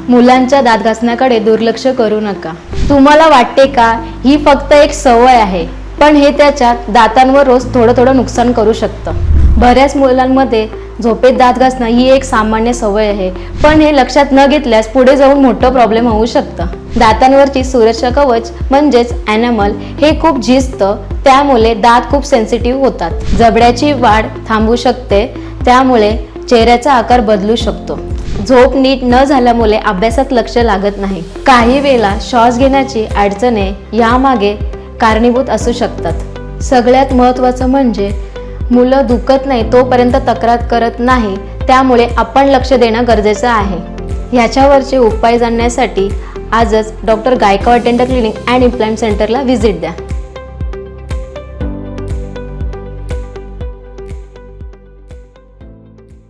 मुलांच्या दात घासण्याकडे दुर्लक्ष करू नका। तुम्हाला वाटते का ही फक्त एक सवय आहे, पण हे त्याच्या दातांवर रोज थोडं नुकसान करू शकतं। बऱ्याच मुलांमध्ये झोपेत दात घासणं ही एक सामान्य सवय आहे, पण हे लक्षात न घेतल्यास पुढे जाऊन मोठं प्रॉब्लेम होऊ शकतं। दातांवरची सुरक्षा कवच म्हणजेच एनामल हे खूप झिजतं, त्यामुळे दात खूप सेन्सिटिव्ह होतात। जबड्याची वाढ थांबू शकते, त्यामुळे चेहऱ्याचा आकार बदलू शकतो। झोप नीट न झाल्यामुळे अभ्यासात लक्ष लागत नाही। काही वेळा श्वास घेण्याची अडचणी यामागे कारणीभूत असू शकतात। सगळ्यात महत्त्वाचं म्हणजे मुलं दुखत नाही तोपर्यंत तक्रार करत नाही, त्यामुळे आपण लक्ष देणं गरजेचं आहे। ह्याच्यावरचे उपाय जाणण्यासाठी आजच doctor Gaikwad dental clinic and implant सेंटरला व्हिजिट द्या।